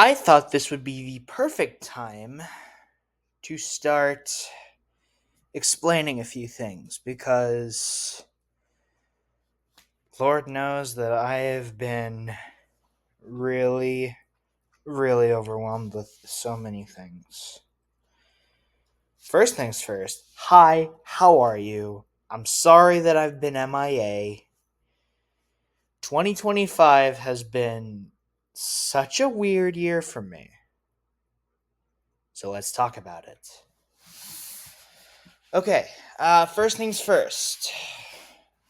I thought this would be the perfect time to start explaining a few things because Lord knows that I have been really, really overwhelmed with so many things. First things first, hi, how are you? I'm sorry that I've been MIA. 2025 has been such a weird year for me. So let's talk about it. Okay, first things first.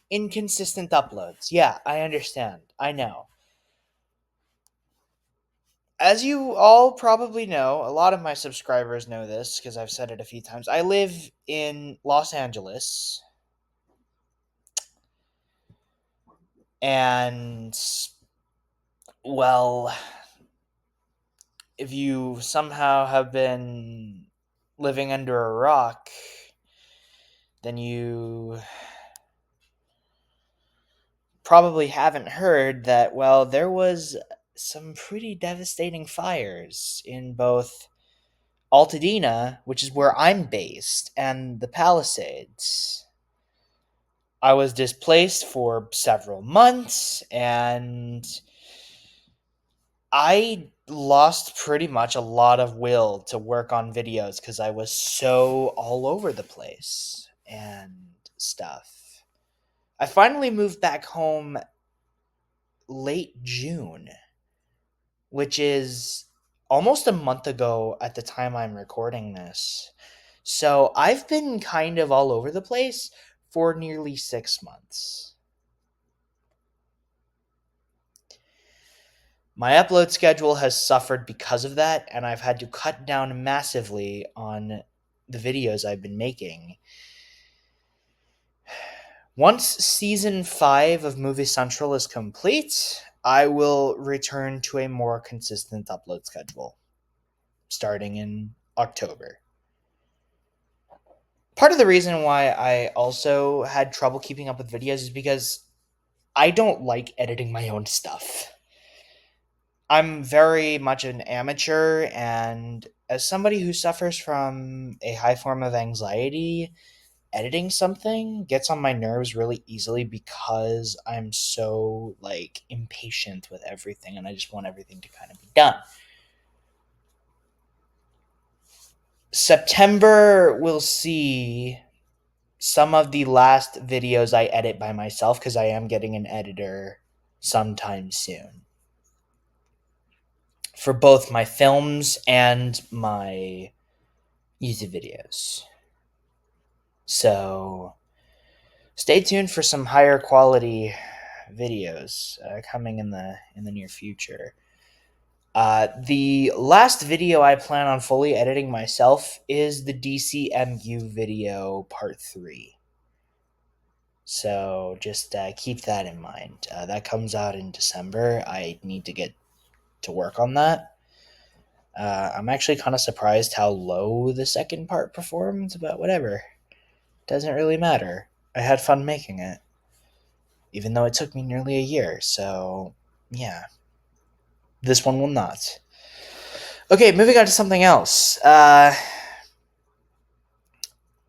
Inconsistent uploads. Yeah, I understand. I know. As you all probably know, a lot of my subscribers know this because I've said it a few times. I live in Los Angeles, and, well, if you somehow have been living under a rock, then you probably haven't heard that, well, there was some pretty devastating fires in both Altadena, which is where I'm based, and the Palisades. I was displaced for several months, and I lost pretty much a lot of will to work on videos because I was so all over the place and stuff. I finally moved back home late June, which is almost a month ago at the time I'm recording this. So I've been kind of all over the place for nearly 6 months. My upload schedule has suffered because of that, and I've had to cut down massively on the videos I've been making. Once season 5 of Movie Central is complete, I will return to a more consistent upload schedule starting in October. Part of the reason why I also had trouble keeping up with videos is because I don't like editing my own stuff. I'm very much an amateur, and as somebody who suffers from a high form of anxiety, editing something gets on my nerves really easily because I'm so impatient with everything and I just want everything to kind of be done. September will see some of the last videos I edit by myself because I am getting an editor sometime soon for both my films and my YouTube videos. So stay tuned for some higher quality videos coming in the near future. The last video I plan on fully editing myself is the DCMU video part 3. So just keep that in mind. That comes out in December. I need to get to work on that. I'm actually kind of surprised how low the second part performed, but whatever. Doesn't really matter. I had fun making it, even though it took me nearly a year. So, yeah. This one will not. Okay, moving on to something else. I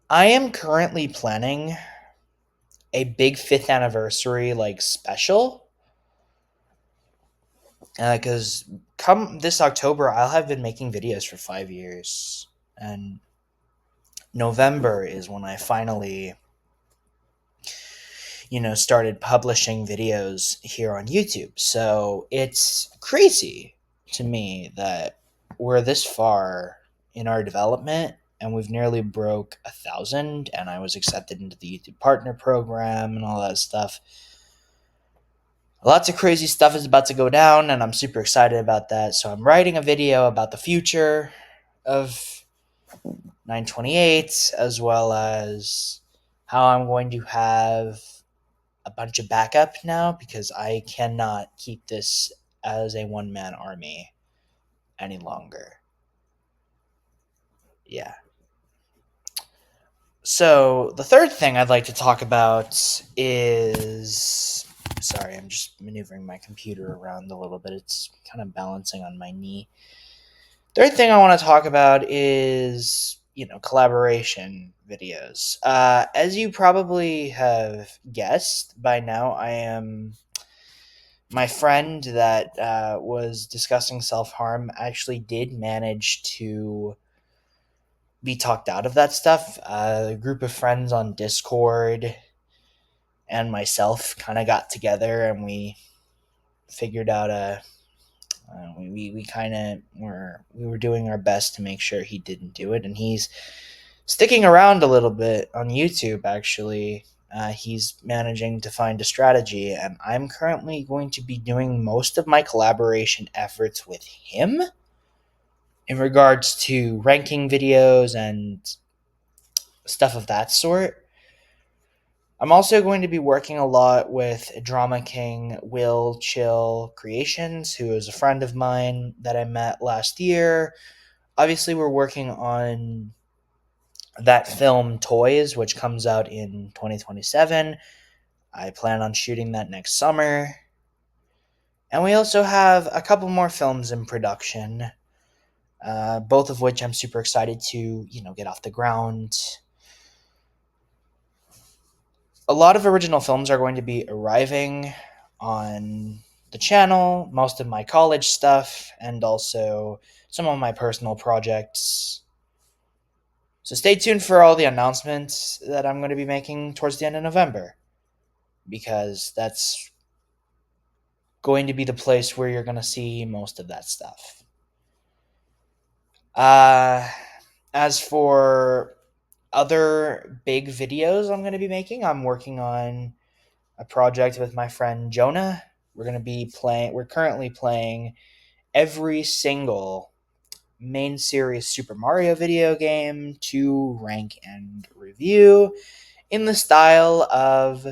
am currently planning a big 5th anniversary special because come this October I'll have been making videos for 5 years, and November is when I finally started publishing videos here on YouTube. So it's crazy to me that we're this far in our development and we've nearly broke 1,000, and I was accepted into the YouTube partner program and all that stuff. Lots of crazy stuff is about to go down, and I'm super excited about that. So I'm writing a video about the future of 928, as well as how I'm going to have a bunch of backup now because I cannot keep this as a one-man army any longer. Yeah. So the third thing I'd like to talk about is Sorry, I'm just maneuvering my computer around a little bit. It's kind of balancing on my knee. Third thing I want to talk about is, collaboration videos. As you probably have guessed by now, I am my friend that was discussing self harm actually did manage to be talked out of that stuff. A group of friends on Discord and myself kind of got together and we figured out we kind of were doing our best to make sure he didn't do it, and he's sticking around a little bit on YouTube. Actually, he's managing to find a strategy, and I'm currently going to be doing most of my collaboration efforts with him in regards to ranking videos and stuff of that sort. I'm also going to be working a lot with Drama King Will Chill Creations, who is a friend of mine that I met last year. Obviously, we're working on that film Toys, which comes out in 2027. I plan on shooting that next summer. And we also have a couple more films in production, both of which I'm super excited to, get off the ground. A lot of original films are going to be arriving on the channel, most of my college stuff, and also some of my personal projects. So stay tuned for all the announcements that I'm going to be making towards the end of November, because that's going to be the place where you're going to see most of that stuff. As for other big videos I'm going to be making, I'm working on a project with my friend Jonah. We're currently playing every single main series Super Mario video game to rank and review in the style of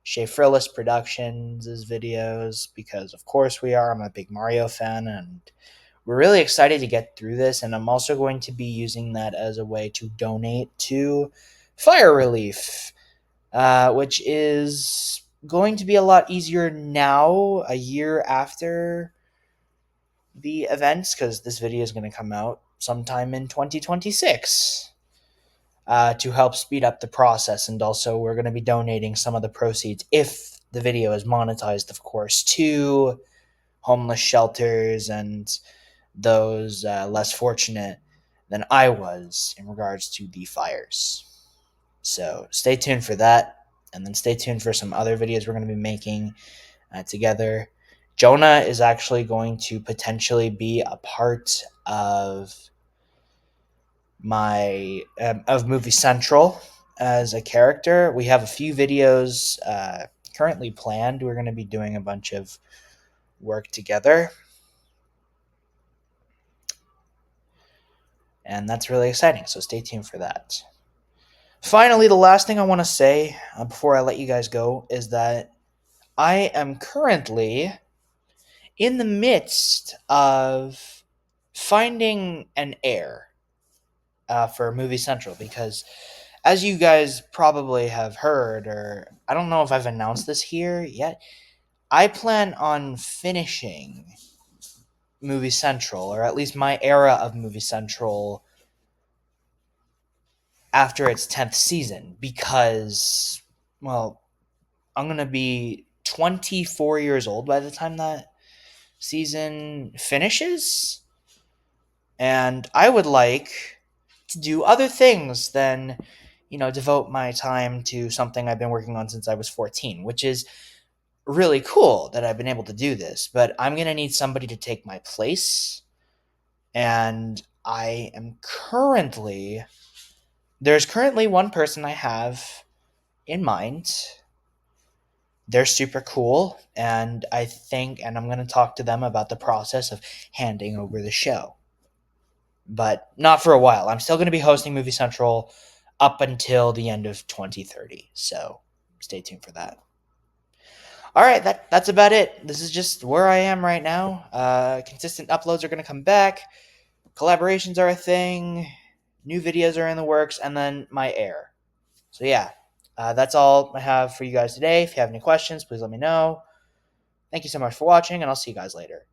Shea Frillis Productions' videos, because of course we are. I'm a big Mario fan, and we're really excited to get through this, and I'm also going to be using that as a way to donate to Fire Relief, which is going to be a lot easier now, a year after the events, because this video is going to come out sometime in 2026, to help speed up the process. And also, we're going to be donating some of the proceeds, if the video is monetized, of course, to homeless shelters and those less fortunate than I was in regards to the fires. So stay tuned for that, and then stay tuned for some other videos we're going to be making together. Jonah is actually going to potentially be a part of of Movie Central as a character. We have a few videos currently planned. We're going to be doing a bunch of work together, and that's really exciting. So stay tuned for that. Finally, the last thing I want to say before I let you guys go is that I am currently in the midst of finding an heir for Movie Central, because as you guys probably have heard, or I don't know if I've announced this here yet, I plan on finishing Movie Central, or at least my era of Movie Central, after its 10th season, because, well, I'm going to be 24 years old by the time that season finishes. And I would like to do other things than, devote my time to something I've been working on since I was 14, which is really cool that I've been able to do this. But I'm going to need somebody to take my place. And there's currently one person I have in mind. They're super cool, and and I'm going to talk to them about the process of handing over the show. But not for a while. I'm still going to be hosting Movie Central up until the end of 2030. So stay tuned for that. All right, that's about it. This is just where I am right now. Consistent uploads are going to come back. Collaborations are a thing. New videos are in the works, and then my So yeah, that's all I have for you guys today. If you have any questions, please let me know. Thank you so much for watching, and I'll see you guys later.